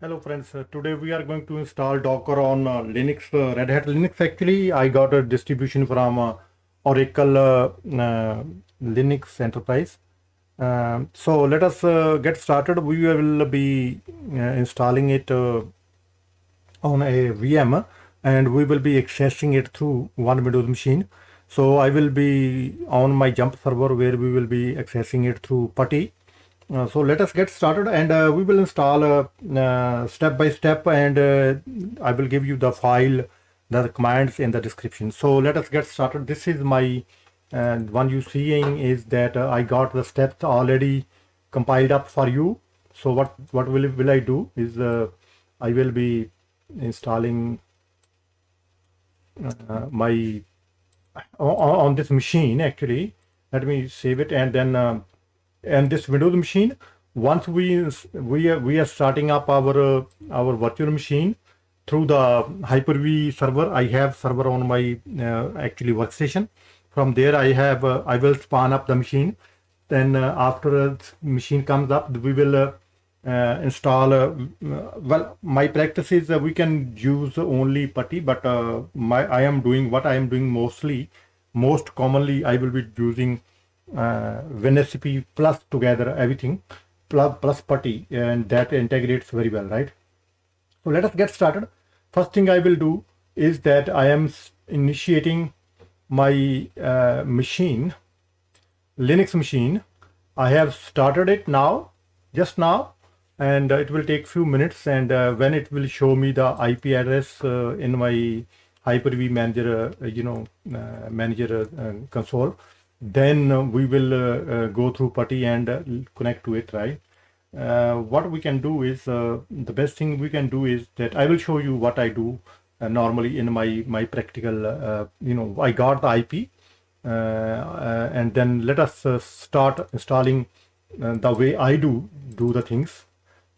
Hello friends, today we are going to install Docker on Linux, Red Hat Linux. Actually, I got a distribution from Oracle Linux Enterprise. So let us get started. We will be installing it on a VM, and we will be accessing it through one Windows machine. So I will be on my jump server where we will be accessing it through PuTTY. So let us get started, and we will install step by step, and I will give you the file, the commands in the description. So let us get started. This is my one you seeing is that I got the steps already compiled up for you. So what will I do is I will be installing my on this machine. Actually, let me save it, and then and this Windows machine, once we are starting up our virtual machine through the Hyper-V server. I have server on my actually workstation. From there I will spawn up the machine. Then after the machine comes up, we will install well, my practice is we can use only PuTTY, but I am doing what I am doing most commonly I will be using WinSCP plus together everything plus PuTTY, and that integrates very well, right? So let us get started. First thing I will do is that I am initiating my machine, Linux machine. I have started it now, just now, and it will take few minutes, and when it will show me the IP address in my Hyper-V manager, manager console, then we will go through PuTTY and connect to it, right? What we can do is the best thing we can do is that I will show you what I do normally in my practical. I got the IP, and then let us start installing the way I do the things.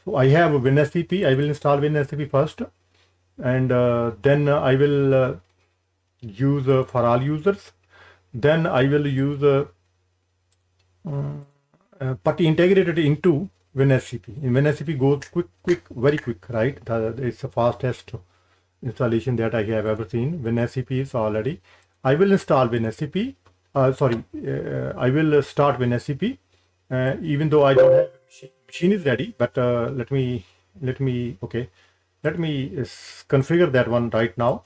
So I have WinSCP. I will install WinSCP first, and then I will use for all users. Then I will use PuTTY integrated into WinSCP. In WinSCP goes quick, very quick, right? It's the fastest installation that I have ever seen. WinSCP is already. I will install WinSCP. I will start WinSCP. Even though I don't have machine is ready, but let me configure that one right now.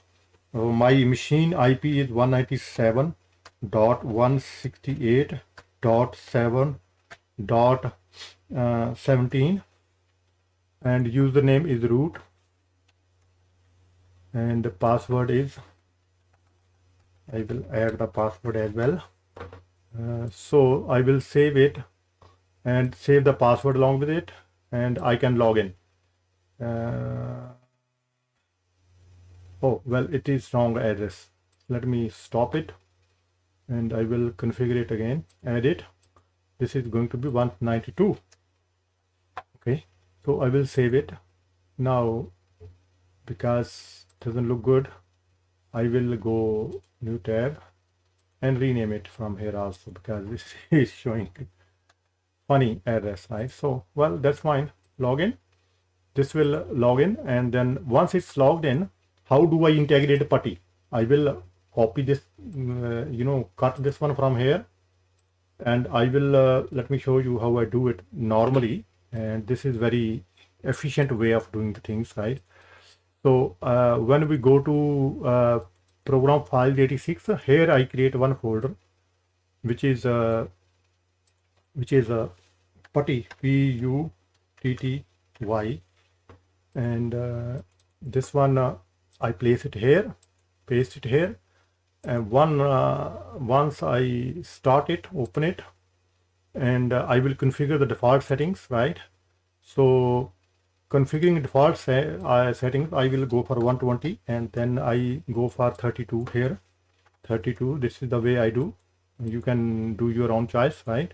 My machine IP is 197.168.7.17, and username is root, and the password is, I will add the password as well. So I will save it and save the password along with it, and I can log in. Oh, well, it is wrong address. Let me stop it, and I will configure it again, add it. This is going to be 192. Okay, so I will save it now. Because it doesn't look good, I will go new tab and rename it from here also, because this is showing funny address, right? So, well, that's fine. Login. This will log in, and then once it's logged in, how do I integrate PuTTY? I will copy this, cut this one from here, and I will let me show you how I do it normally. And this is very efficient way of doing the things, right? So when we go to program file 86, here I create one folder, which is PuTTY, PUTTY, and this one I place it here, paste it here, and once I start it, open it, and I will configure the default settings, right? So configuring default settings, I will go for 120, and then I go for 32 here. 32, this is the way I do. You can do your own choice, right?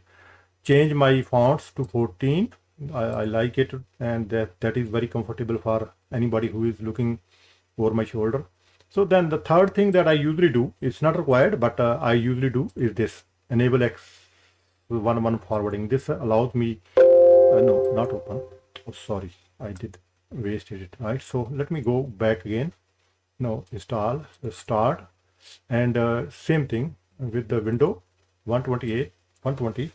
Change my fonts to 14. I like it, and that is very comfortable for anybody who is looking over my shoulder. So then the third thing that I usually do, it's not required, but I usually do is this: enable X11 forwarding. This allows me, no, not open. Oh, sorry, I did wasted it, right? So let me go back again. Now install, start, and same thing with the window 128, 120,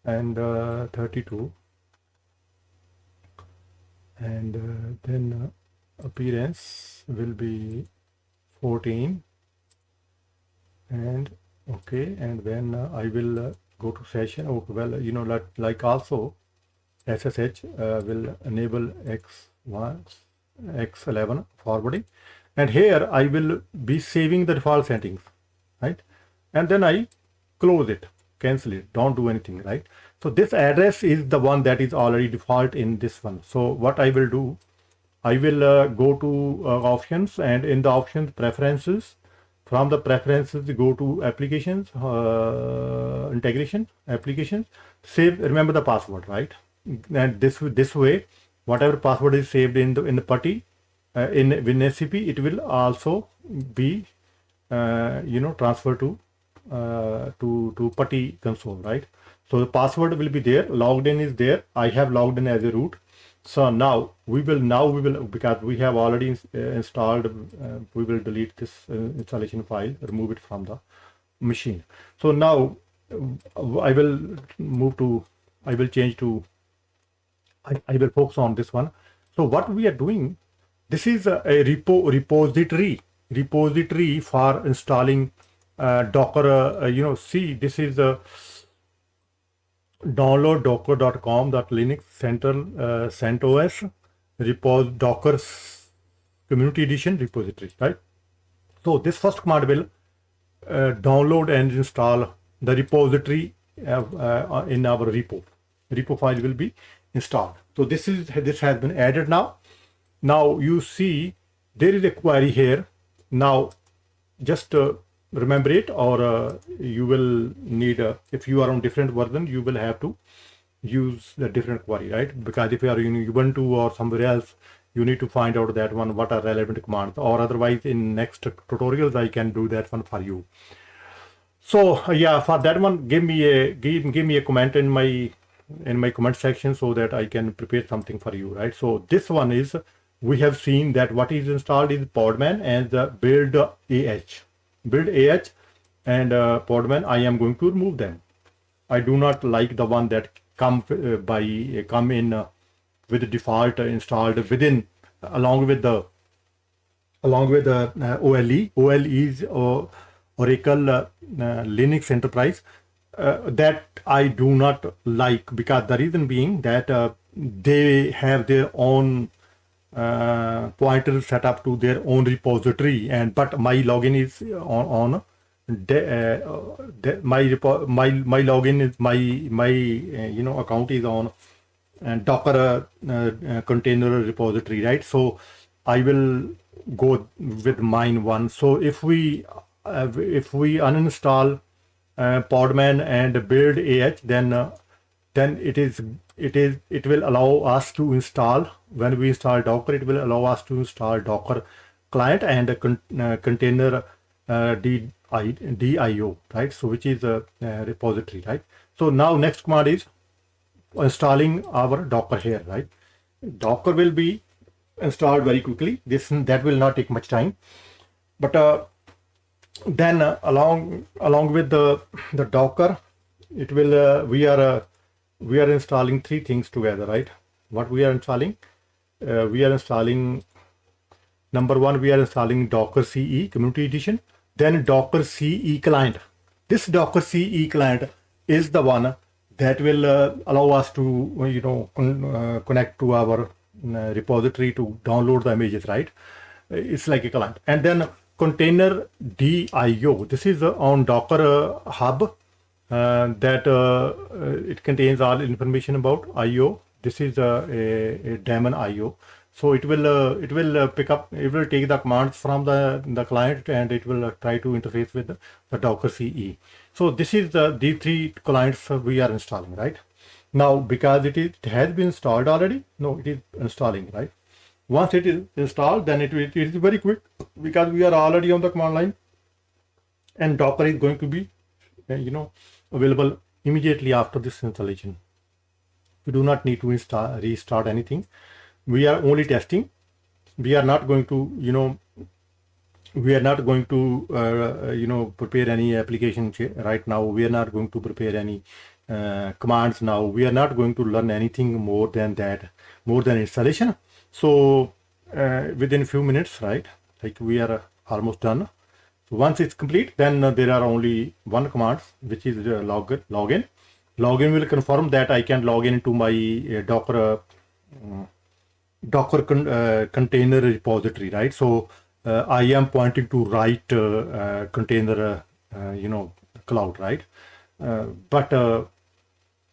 and 32, and then appearance will be 14, and okay, and then I will go to session. Oh well, you know, like also SSH will enable X1, X11 forwarding, and here I will be saving the default settings, right? And then I close it, cancel it, don't do anything, right? So this address is the one that is already default in this one. So what I will do, I will go to options, and in the options preferences, from the preferences go to applications, integration, applications, save, remember the password, right? And this way, whatever password is saved in the putty in SCP, it will also be transferred to putty console, right? So the password will be there, logged in is there. I have logged in as a root. So now we will because we have already installed, we will delete this installation file, remove it from the machine. So now I will focus on this one. So what we are doing, this is a repository for installing Docker. See, this is a download docker.com.linux central CentOS Docker community edition repository, right? So this first command will download and install the repository in our repo file will be installed. So this has been added now. Now you see there is a query here. Now just remember it, or you will need if you are on different version, you will have to use the different query, right? Because if you are in Ubuntu or somewhere else, you need to find out that one, what are relevant commands, or otherwise in next tutorials I can do that one for you. So yeah, for that one, give me a comment in my comment section so that I can prepare something for you, right? So this one is, we have seen that what is installed is Podman and the build AH and Podman. I am going to remove them. I do not like the one that come in with the default installed within along with the OLE. OLE is Oracle Linux Enterprise. That I do not like, because the reason being that they have their own pointer set up to their own repository, but my login is on my login is my account is on Docker container repository, right? So I will go with mine one. So if we uninstall Podman and build AH, then it will allow us to install, when we install Docker, it will allow us to install Docker client and a container DIO, right? So which is a repository, right? So now next command is installing our Docker here, right? Docker will be installed very quickly. That will not take much time, but then along with the Docker, it will we are installing three things together, right? What we are installing? We are installing, number one, we are installing Docker CE Community Edition, then Docker CE client. This Docker CE client is the one that will allow us to connect to our repository to download the images, right? It's like a client. And then container DIO. This is on Docker Hub. That it contains all information about IO. This is a daemon IO. So it will pick up, it will take the commands from the client, and it will try to interface with the Docker CE. So this is these three clients we are installing, right? Now, because it has been installed already, no, it is installing, right? Once it is installed, then it is very quick, because we are already on the command line, and Docker is going to be available immediately after this installation. You do not need to restart anything. we are only testing. We are not going to, we are not going to, prepare any application right now. We are not going to prepare any commands now. We are not going to learn anything more than that, more than installation. So within a few minutes, right, like we are almost done. So once it's complete, then there are only one command, which is login. Login will confirm that I can log in into my Docker container repository, right? So I am pointing to right container, cloud, right? But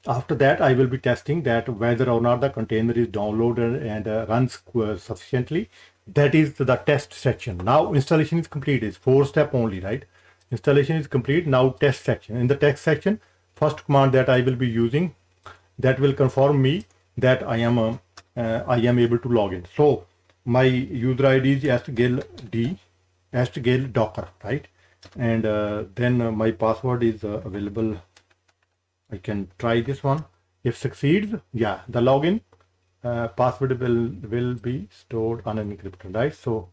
after that, I will be testing that whether or not the container is downloaded and runs sufficiently. That is the test section. Now installation is complete. It's 4-step only, right? Installation is complete. Now test section. In the test section, first command that I will be using, that will confirm me that I am able to log in. So my user ID is astgale docker, right? And then my password is available. I can try this one. If succeeds, yeah, the login password will be stored unencrypted, right? So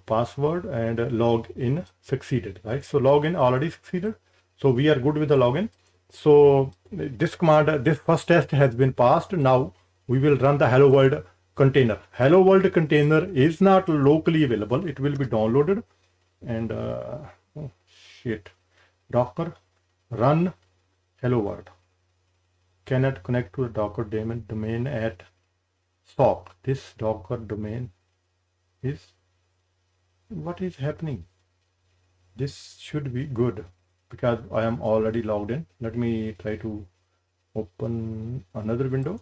password and login succeeded, right? So login already succeeded. So we are good with the login. So this command, this first test has been passed. Now we will run the hello world container. Hello world container is not locally available. It will be downloaded. And docker run hello world. Cannot connect to a Docker domain at SOC. This Docker domain is, what is happening? This should be good because I am already logged in. Let me try to open another window.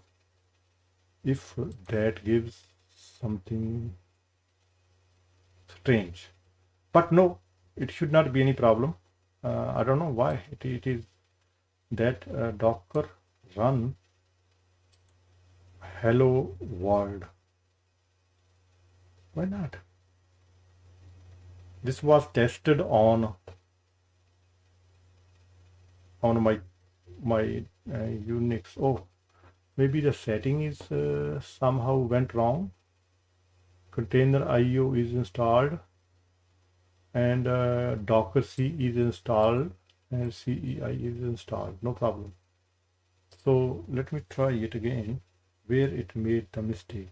If that gives something strange, but no, it should not be any problem. I don't know why it is that Docker run hello world. Why not? This was tested on my Unix. Oh, maybe the setting is somehow went wrong. Container IO is installed and Docker C is installed and CEI is installed. No problem. So let me try it again where it made the mistake.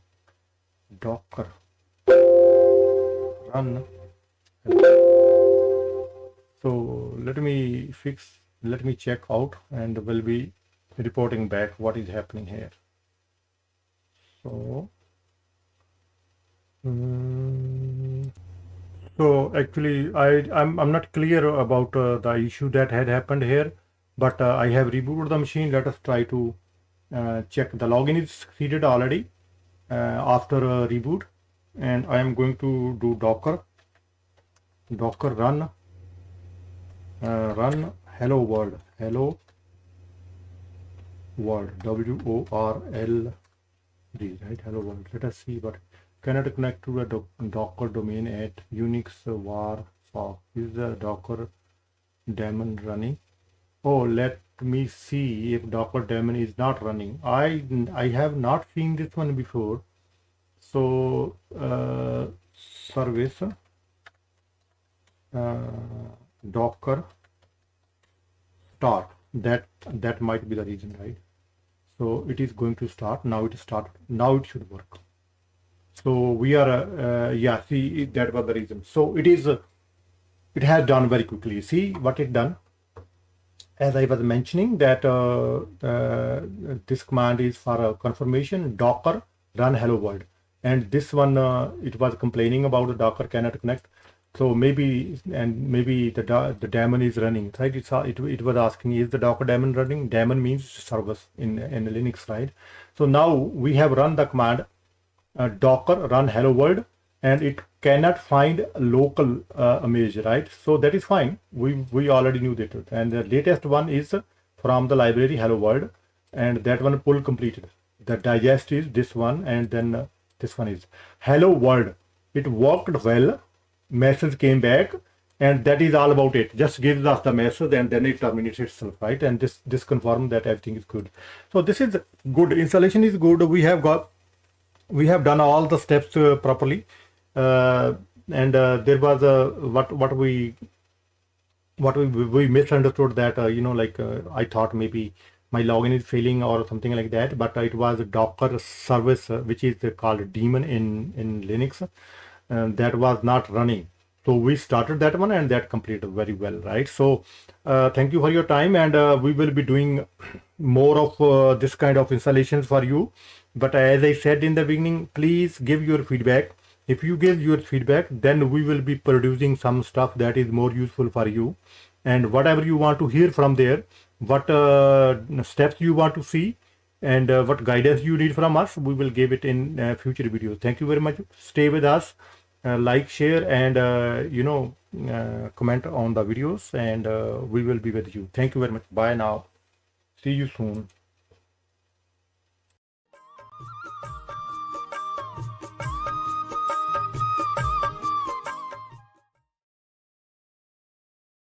Docker run. So let me check out and will be reporting back what is happening here. So so actually I'm not clear about the issue that had happened here, but I have rebooted the machine. Let us try to check. The login is succeeded already after a reboot, and I am going to do docker run hello world WORLD, right? Hello world. Let us see, but cannot connect to a Docker domain at Unix var SOC. Is the Docker daemon running? Oh, let me see if Docker daemon is not running. I have not seen this one before. So service Docker start. That might be the reason, right? So it is going to start. Now it started. Now it should work. So we are yeah, see, that was the reason. So it has done very quickly. See what it done. As I was mentioning that this command is for confirmation, Docker run hello world, and this one it was complaining about the Docker cannot connect. So maybe the daemon is running, right? It was asking, is the Docker daemon running? Daemon means service in Linux, right? So now we have run the command Docker run hello world, and it cannot find local image, right? So that is fine. We already knew that, and the latest one is from the library hello world, and that one pull completed. The digest is this one, and then this one is hello world. It worked well. Message came back, and that is all about it. Just gives us the message and then it terminates itself, right? And this confirms that everything is good. So this is good. Installation is good. We have got we have done all the steps properly, and there was we misunderstood that like I thought maybe my login is failing or something like that, but it was a Docker service which is called daemon in Linux, that was not running. So we started that one and that completed very well, right? So thank you for your time, and we will be doing more of this kind of installations for you. But as I said in the beginning, please give your feedback. If you give your feedback, then we will be producing some stuff that is more useful for you. And whatever you want to hear from there, what steps you want to see, and what guidance you need from us, we will give it in future videos. Thank you very much. Stay with us, like, share, and comment on the videos, and we will be with you. Thank you very much. Bye now. See you soon.